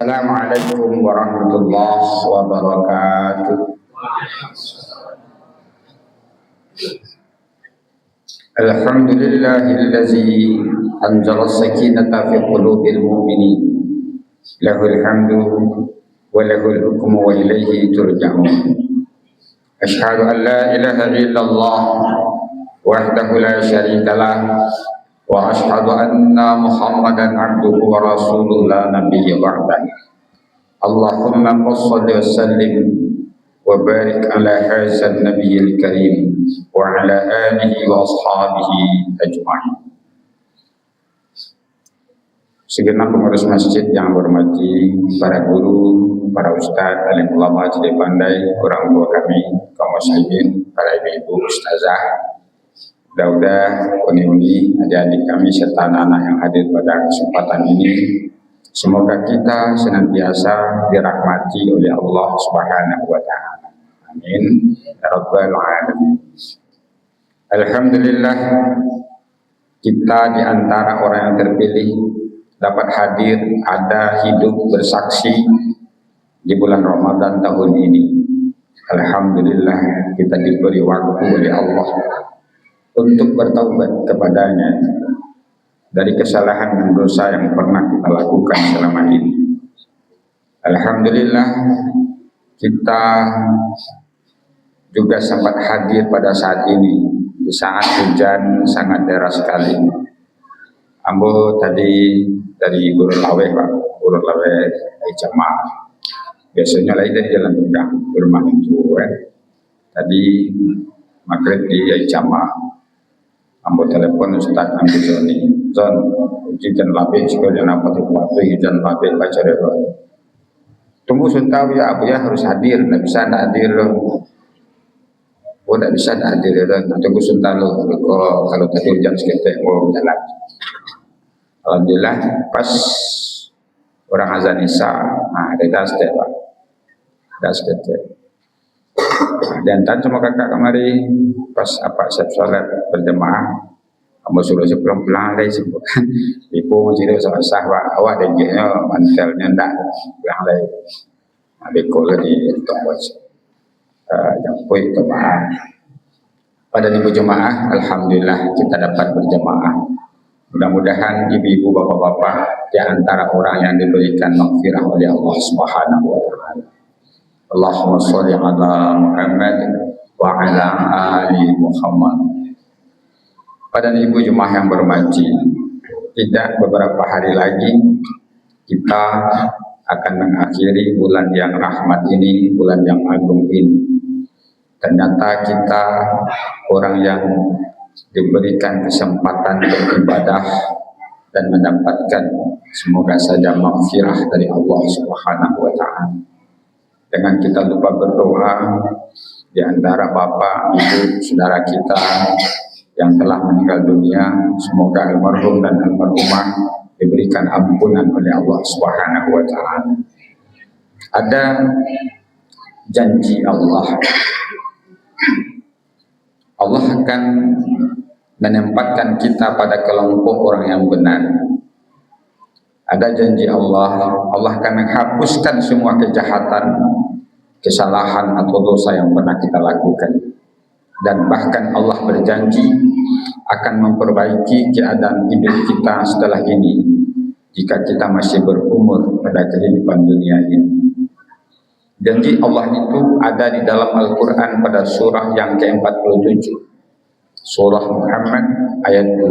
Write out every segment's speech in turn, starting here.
Assalamualaikum warahmatullahi wabarakatuh. Alhamdulillahillazi anzala as-sakinata fi qulubil mu'minin. Lahul hamdu wa lahul hukmu wa ilaihi turja'un. Asyhadu an la ilaha illallah wahdahu la syarika lah wa asyhadu anna Muhammadan abduhu wa rasuluhu la nabiyya ba'dahu. Allahumma shalli wa sallim wa barik ala hadzal nabiyil karim wa ala alihi wa ashabihi ajma'in. Segenap pengurus masjid yang hormati, para guru, para ustadz, alim ulama, cedek pandai, orang tua kami, kaum muslimin, para ibu-ibu, ustazah, daudah, uni-uni, adik-adik kami, serta anak-anak yang hadir pada kesempatan ini. Semoga kita senantiasa dirahmati oleh Allah Subhanahu wa Ta'ala. Amin. Ya Rabbal Alamin. Alhamdulillah, kita di antara orang yang terpilih dapat hadir, ada, hidup, bersaksi di bulan Ramadan tahun ini. Alhamdulillah, kita diberi waktu oleh Allah untuk bertaubat kepadanya dari kesalahan dan dosa yang pernah kita lakukan selama ini. Alhamdulillah, kita juga sempat hadir pada saat ini di saat hujan sangat deras sekali. Ambo tadi dari Guru Lawe, Pak, Guru Lawe jamaah. Biasanya lagi dari Jalan Tunggang, rumah itu. Tadi maghrib di jamaah. Ambo telepon Ustaz Ambi Zoni. Zon, hujan lapis, sekolah apa tuh? Hujan lapis baca deh. Tunggu sebentar ya, Abu ya harus hadir. Nggak bisa nggak hadir loh. Oh nggak bisa nggak hadir ya. Tunggu sebentar loh. Kalau tadi hujan sekitar mau jalan. Alhamdulillah pas orang azan isya, nah ada dastek Pak, dastek. Dan tan sama kakak kemari pas apa siap sholat berjemaah, kamu suruh sebelum pulang lagi sebutkan, ibu masih ada sah Pak, awak dan dia mantelnya ndak pulang lagi, habis kolah di tempat jemput jemaah. Pada ibu jemaah, alhamdulillah kita dapat berjemaah. Mudah-mudahan ibu-ibu, bapak-bapak di antara orang yang diberikan maghfirah oleh Allah Subhanahu wa Ta'ala. Allahumma sholli ala Muhammad wa ala ali Muhammad. Pada ibu jemaah yang bermaji, tidak beberapa hari lagi kita akan mengakhiri bulan yang rahmat ini, bulan yang agung ini. Ternyata kita orang yang diberikan kesempatan beribadah dan mendapatkan semoga saja maghfirah dari Allah Subhanahu wa Ta'ala. Dengan kita lupa berdoa di antara bapak, ibu, saudara kita yang telah meninggal dunia, semoga almarhum dan almarhumah diberikan ampunan oleh Allah Subhanahu wa Ta'ala. Ada janji Allah. Allah akan menempatkan kita pada kelompok orang yang benar. Ada janji Allah, Allah akan menghapuskan semua kejahatan, kesalahan atau dosa yang pernah kita lakukan. Dan bahkan Allah berjanji akan memperbaiki keadaan hidup kita setelah ini jika kita masih berumur pada kehidupan dunia ini. Janji Allah itu ada di dalam Al-Quran pada surah yang ke-47, surah Muhammad ayat 2.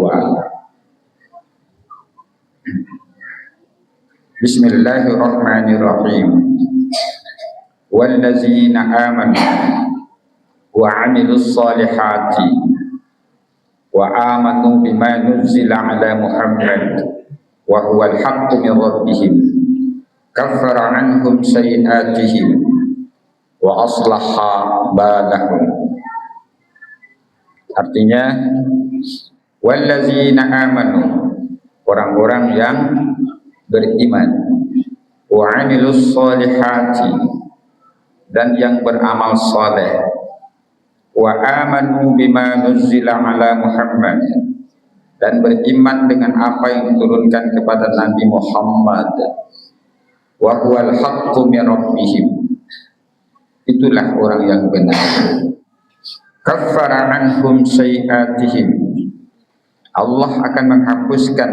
Bismillahirrahmanirrahim. Wallazina amanu wa 'amilus solihati wa amanu bima nuzila ala Muhammad wa huwal haqqu min rabbihim kaffara anhum sayyi'atihim wa aslaha balahum. Artinya wallazina amanu, orang-orang yang beriman, wa 'amilus solihati, dan yang beramal saleh, wa amanu bima nuzila ala Muhammad, dan beriman dengan apa yang diturunkan kepada Nabi Muhammad wa huwal haqqu min rabbihim. Itulah orang yang benar. Kaffara anhum sayiatihim. Allah akan menghapuskan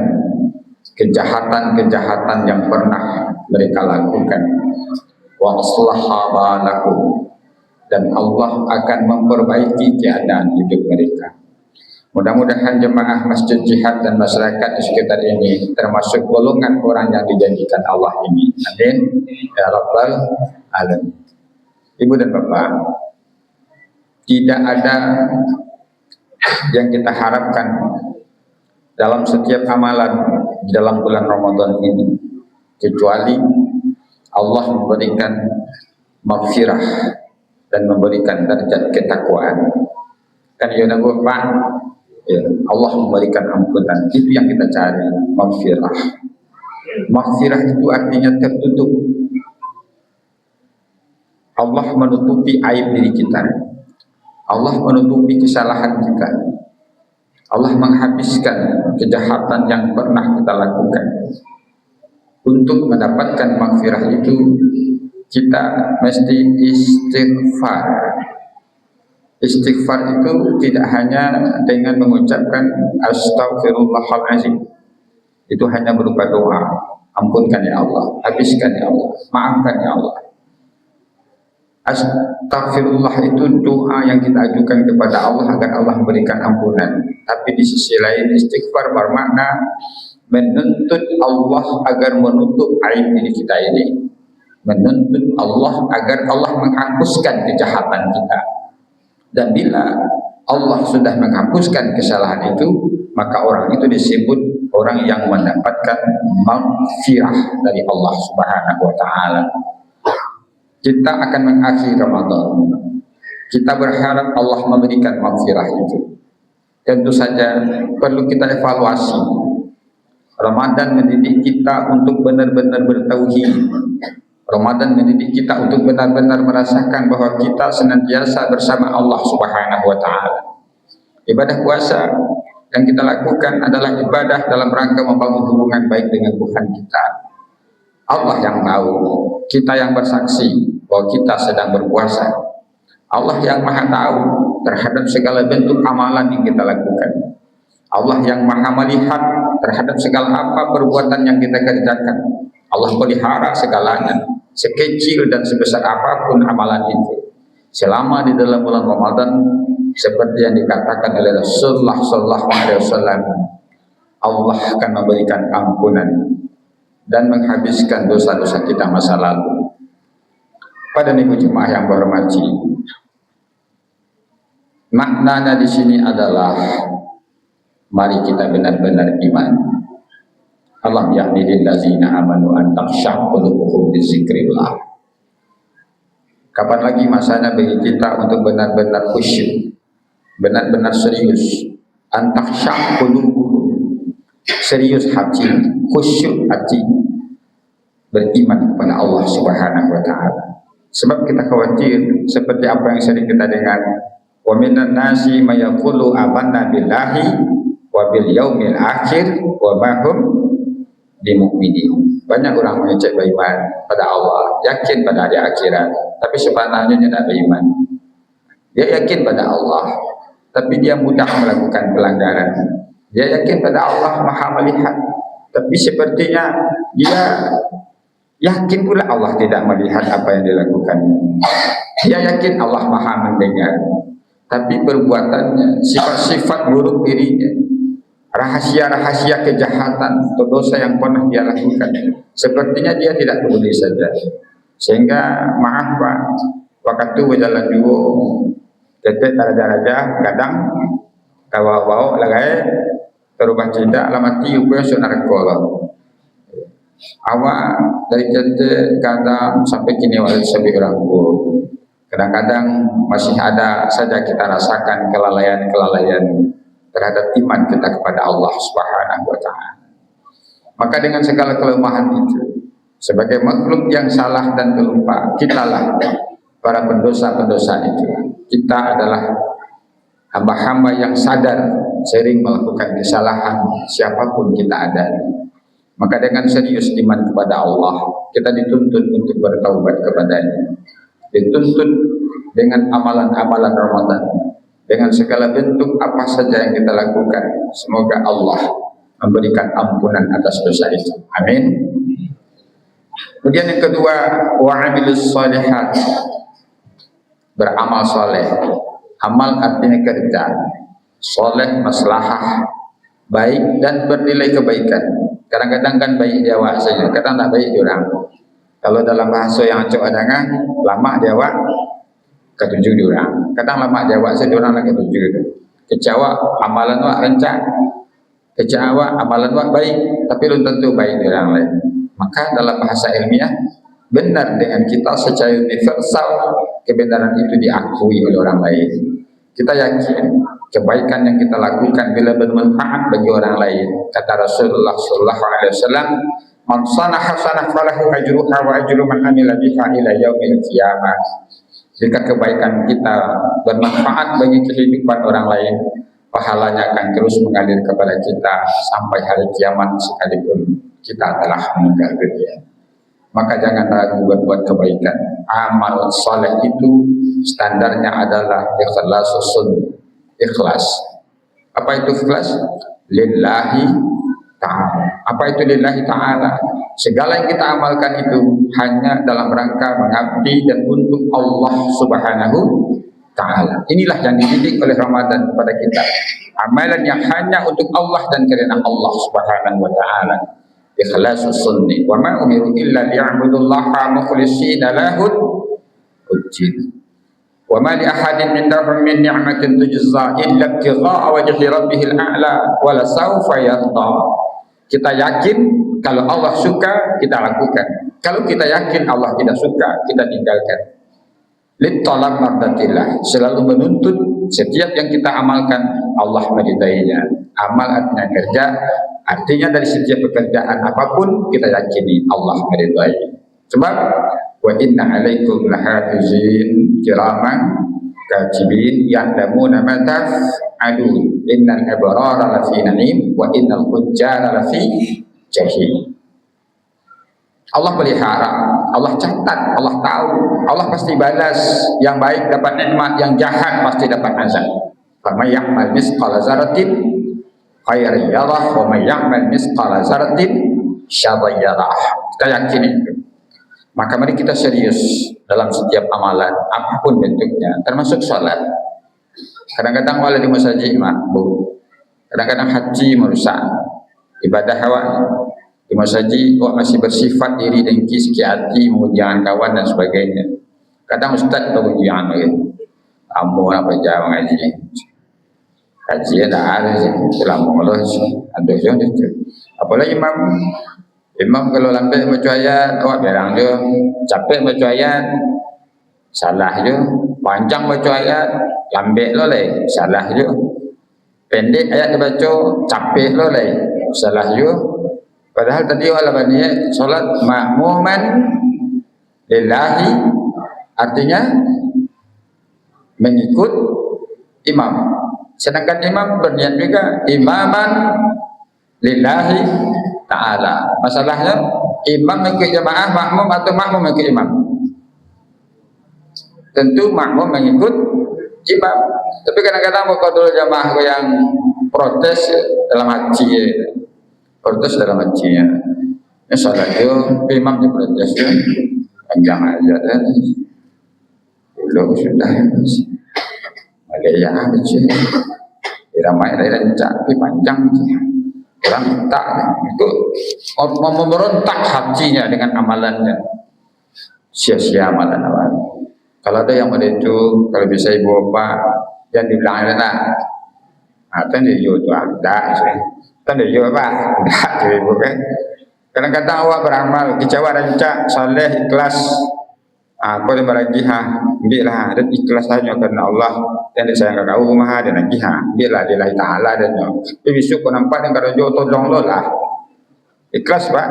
kejahatan-kejahatan yang pernah mereka lakukan. Wa aslaha balahum, dan Allah akan memperbaiki keadaan hidup mereka. Mudah-mudahan jemaah Masjid Jihad dan masyarakat di sekitar ini termasuk golongan orang yang dijanjikan Allah ini. Amin ya rabbal alamin. Ibu dan bapak, tidak ada yang kita harapkan dalam setiap amalan di dalam bulan Ramadan ini kecuali Allah memberikan maghfirah dan memberikan derajat ketakwaan. Kan ya Pak, ya, Allah memberikan ampunan, itu yang kita cari, maghfirah. Maghfirah itu artinya tertutup. Allah menutupi aib diri kita. Allah menutupi kesalahan kita. Allah menghabiskan kejahatan yang pernah kita lakukan. Untuk mendapatkan maghfirah itu kita mesti istighfar. Istighfar itu tidak hanya dengan mengucapkan astaghfirullahaladzim. Itu hanya berupa doa. Ampunkan ya Allah, habiskan ya Allah, maafkan ya Allah. Astaghfirullah itu doa yang kita ajukan kepada Allah agar Allah memberikan ampunan. Tapi di sisi lain istighfar bermakna menuntut Allah agar menutup aib diri kita ini. Menuntut Allah agar Allah menghapuskan kejahatan kita. Dan bila Allah sudah menghapuskan kesalahan itu, maka orang itu disebut orang yang mendapatkan maghfirah dari Allah Subhanahu wa taala. Kita akan mengakhiri Ramadan. Kita berharap Allah memberikan maghfirah itu. Tentu saja perlu kita evaluasi. Ramadan mendidik kita untuk benar-benar bertauhid. Ramadan mendidik kita untuk benar-benar merasakan bahwa kita senantiasa bersama Allah Subhanahu wa taala. Ibadah puasa yang kita lakukan adalah ibadah dalam rangka membangun hubungan baik dengan Tuhan kita. Allah yang tahu, kita yang bersaksi bahwa kita sedang berpuasa. Allah yang maha tahu terhadap segala bentuk amalan yang kita lakukan. Allah yang maha melihat terhadap segala apa perbuatan yang kita kerjakan. Allah pelihara segalanya, sekecil dan sebesar apapun amalan itu. Selama di dalam bulan Ramadan, seperti yang dikatakan oleh Rasulullah SAW, Allah akan memberikan ampunan dan menghabiskan dosa-dosa kita masa lalu. Pada ibu jemaah yang berhormati, maknanya di sini adalah mari kita benar-benar iman. Alam yahdil ladzina amanu an takhsha qulubuhum li dzikrillah. Kapan lagi masanya bagi kita untuk benar-benar khusyuk, benar-benar serius, an takhsha qulubuhum, serius hati, khusyuk hati, beriman kepada Allah Subhanahu wa taala. Sebab kita khawatir seperti apa yang sering kita dengar, wa minan nasi may yaqulu amanna billahi wa bil yaumil akhir wa ma hum bimu'minin. Banyak orang mengecek beriman pada Allah, yakin pada hari akhirat, tapi sebenarnya dia tidak beriman. Dia yakin pada Allah, tapi dia mudah melakukan pelanggaran. Dia yakin pada Allah maha melihat, tapi sepertinya dia yakin pula Allah tidak melihat apa yang dilakukan. Dia yakin Allah maha mendengar, tapi perbuatannya, sifat-sifat buruk dirinya, rahasia-rahasia kejahatan atau dosa yang pernah dia lakukan, sepertinya dia tidak peduli saja. Sehingga maaf Pak, waktu berjalan dua tetek raja-raja kadang bawa lagai terubah cinta alamat tiup sonarkola. Awak dari tetek kadang sampai kini walau sebi orang kadang-kadang masih ada saja kita rasakan kelalaian-kelalaian terhadap iman kita kepada Allah Subhanahu wa taala. Maka dengan segala kelemahan itu, sebagai makhluk yang salah dan terlupa, kitalah para pendosa-pendosa itu. Kita adalah hamba-hamba yang sadar sering melakukan kesalahan siapapun kita ada. Maka dengan serius iman kepada Allah, kita dituntut untuk bertaubat kepadanya. Dituntut dengan amalan-amalan Ramadan, dengan segala bentuk apa saja yang kita lakukan. Semoga Allah memberikan ampunan atas dosa itu. Amin. Kemudian yang kedua, wa'amilus shalihat, beramal soleh. Amal artinya kerja. Soleh, maslahah, baik dan bernilai kebaikan. Kadang-kadang kan baik dia awak saja, kadang tak baik dia orang. Kalau dalam bahasa yang acok adanya, lama dia awak ketujuh dia orang. Kadang lama dia awak saja orang lagi ketujuh dia. Kecewa amalan awak rencak, kecewa amalan awak baik, tapi belum tentu baik dia orang lain. Maka dalam bahasa ilmiah, benar dengan kita secara universal, kebenaran itu diakui oleh orang lain. Kita yakin kebaikan yang kita lakukan bila bermanfaat bagi orang lain. Kata Rasulullah sallallahu alaihi wasallam, "Man sana hasanah falahu ajruha wa ajru man amila biha ila yaumil qiyamah." Jika kebaikan kita bermanfaat bagi kehidupan orang lain, pahalanya akan terus mengalir kepada kita sampai hari kiamat sekalipun kita telah meninggal dunia. Maka jangan ragu berbuat kebaikan. Amal saleh itu standarnya adalah ikhlasus, ikhlas. Apa itu ikhlas? Lillahi ta'ala. Apa itu lillahi ta'ala? Segala yang kita amalkan itu hanya dalam rangka mengabdi dan untuk Allah subhanahu ta'ala. Inilah yang dididik oleh Ramadan kepada kita. Amalan yang hanya untuk Allah dan karena Allah subhanahu wa ta'ala. Ikhlasus sunni. Wa ma umiru illa liya'budullaha mukhlishina lahud uddin. Wa ma li ahadin indahum min ni'matin tujza illa ibtigha'a wajhi rabbihil a'la wa la sawfa yarda. Kita yakin kalau Allah suka kita lakukan. Kalau kita yakin Allah tidak suka kita tinggalkan. Littalab mardatillah, selalu menuntut setiap yang kita amalkan Allah meridainya. Amal artinya kerja, artinya dari setiap pekerjaan apapun kita yakini Allah meridai. Sebab wa inna alaikum lahafizin kiraman katibin ya'lamuna ma taf'alun innal abrara lafi na'im wa innal fujjara lafi jahim. Allah pelihara, Allah catat, Allah tahu, Allah pasti balas. Yang baik dapat nikmat, yang jahat pasti dapat azab. Faman ya'mal misqala dzarratin khairan yarah wa man ya'mal misqala dzarratin syarran yarah. Kita yakin itu. Maka mari kita serius dalam setiap amalan apapun bentuknya, termasuk salat. Kadang-kadang wala di masjid makbul. Kadang-kadang haji merusak ibadah awak. Di masjid awak masih bersifat diri dengki, sikit hati, mengujian kawan dan sebagainya. Kadang ustaz mengujian lagi. Ambo nak baca mengaji. Kajian dah ada sih. Selama Allah ada je. Apalagi imam kalau lambat baca ayat, awak berang je. Capek baca ayat, salah je. Panjang baca ayat, lambat lo leh, salah je. Pendek ayat dibaca, capek lo leh, salah je. Padahal tadi wala bani solat ma'muman lillahi artinya mengikut imam. Sedangkan imam berniat juga imaman lillahi ta'ala. Masalahnya imam mengikut jamaah, makmum atau makmum mengikut imam. Tentu makmum mengikut imam. Tapi kadang-kadang kalau jamaah yang protes dalam hati, protes dalam hatinya. Salat itu imam di protes itu panjang aja dan belum sudah. Ada yang kecil, ramai rencak tapi panjang. Orang tak itu memberontak hatinya dengan amalannya. Sia-sia amalan awal. Kalau ada yang ada itu, kalau bisa ibu bapak yang dibilang ada, atau dia itu ada. Tanda jawab apa? Tak jadi bukan. Kadang-kadang awak beramal, kecewa rancak, saleh, ikhlas. Kau dia berlagi biarlah dan ikhlas hanya karena Allah dan disayang kau rumah dan lagi biarlah lillahi ta'ala dan tapi besok kau nampak yang kalau jauh tolong lo lah. Ikhlas pak.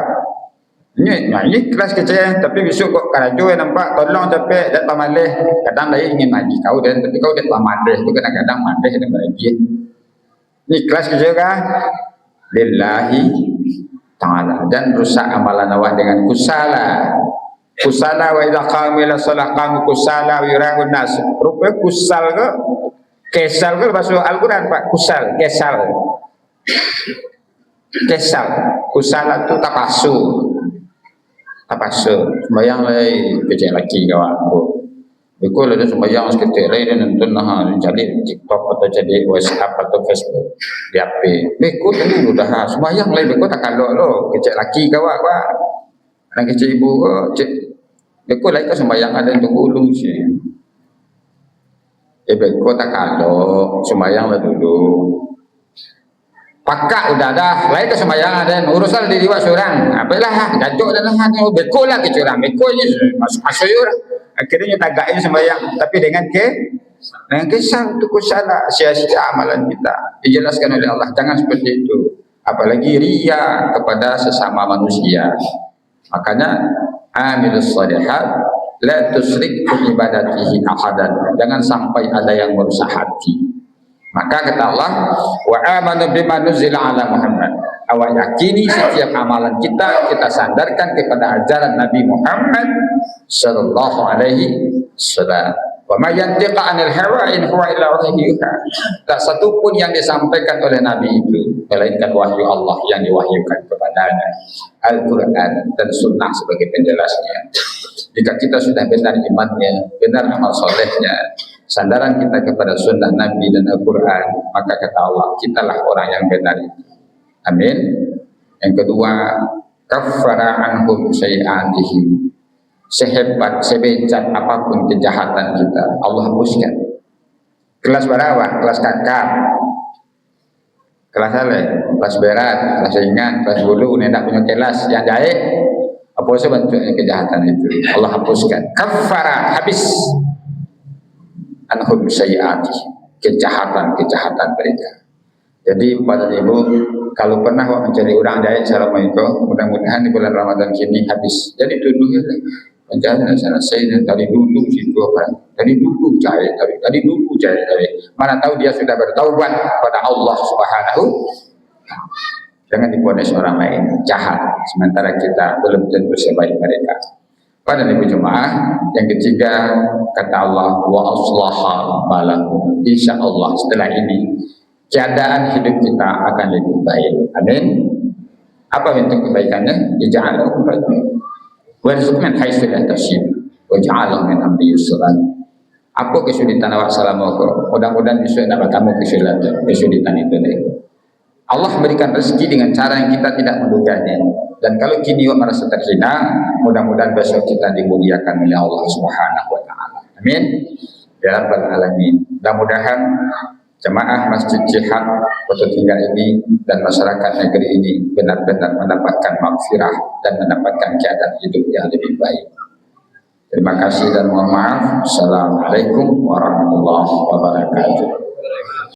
Ini ikhlas kecil tapi besok kau kalau jauh nampak tolong capek dan pamaleh. Kadang dia ingin maju kau dan tapi kau dia pamaleh tu kadang-kadang maleh dan berlagi. Ikhlas kecil kah? Lillahi ta'ala, dan rusak amalan awak dengan kusala. Kusala wa idza qamu ila shalah qamu kusala wa yura'un nas. Rupanya kusal ke kesal ke bahasa Al-Qur'an Pak, kusal, kesal. Kesal, kusala tu tapasu. Tapasu, sembahyang lai kecil lagi kawan. Beko ada sembahyang seketik lai dia nonton jadi TikTok atau jadi WhatsApp atau Facebook di HP. Beko tadi dah sembahyang lai beko tak kalau lo kecil lagi kawan Pak. Anak kecil ibu ko cik beko lai ke sembahyang ada tunggu dulu sih. Beko tak kalau sembahyang lah dulu. Pakak udah dah, lain ke sembahyang ada urusan di jiwa seorang. Apalah, gajuk dan lah, beko lah ke curang, beko ni masuk orang. Akhirnya tagakin sembahyang, tapi dengan kisah itu kusala, sia-sia amalan kita. Dijelaskan oleh Allah, jangan seperti itu. Apalagi ria kepada sesama manusia. Makanya amilus shalihat la tusyrik bi ibadatihi ahadan. Jangan sampai ada yang merusak hati. Maka kata Allah, wa amanu bima nuzila ala Muhammad. Awak yakini setiap amalan kita sandarkan kepada ajaran Nabi Muhammad sallallahu alaihi wasallam. Wa ma yantiqu 'anil hawa in huwa illa wahyun yuha. Tak satu pun yang disampaikan oleh Nabi itu melainkan wahyu Allah yang diwahyukan kepadanya. Al-Qur'an dan sunnah sebagai penjelasnya. Jika kita sudah benar imannya, benar amal solehnya, sandaran kita kepada sunnah Nabi dan Al-Quran, maka kata Allah, kitalah orang yang benar itu. Amin. Yang kedua, kaffara anhum sayi'atihim. Sehebat, sebencat apapun kejahatan kita, Allah hapuskan. Kelas berapa? Kelas kakap, kelas saleh, kelas berat, kelas ringan, kelas bulu, nendak punya kelas yang jahit. Apa saja bentuknya kejahatan itu, Allah hapuskan. Kaffara, habis. Anhum sayi'ati, kejahatan mereka. Jadi pada ibu, kalau pernah mencari orang jahit assalamualaikum, mudah-mudahan di bulan Ramadan kini habis. Jadi tuduhnya penjahatan sana saya dari dulu situ apa? Dari dulu jahit, dari dulu jahit. Mana tahu dia sudah bertaubat pada Allah Subhanahu. Jangan diponis orang lain jahat, sementara kita belum tentu sebaik mereka. Pada ibu jemaah, yang ketiga kata Allah, wa aslaha balahu. Insya Allah setelah ini keadaan hidup kita akan lebih baik. Amin. Apa bentuk kebaikannya? Ija'alahu baik. Warzuq min haitsu la tahtasib wa ja'alahu min amri yusran. Apa kesulitan awak salamualaikum? Mudah-mudahan besok nak bertemu kesulitan itu deh. Allah berikan rezeki dengan cara yang kita tidak menduganya. Dan kalau kini awak merasa terhina, mudah-mudahan besok kita dimuliakan oleh Allah Subhanahu wa taala. Amin. Ya rabbal alamin. Mudah-mudahan jemaah Masjid Jihad Kota Tinggal ini dan masyarakat negeri ini benar-benar mendapatkan maghfirah dan mendapatkan keadaan hidup yang lebih baik. Terima kasih dan mohon maaf. Assalamualaikum warahmatullahi wabarakatuh.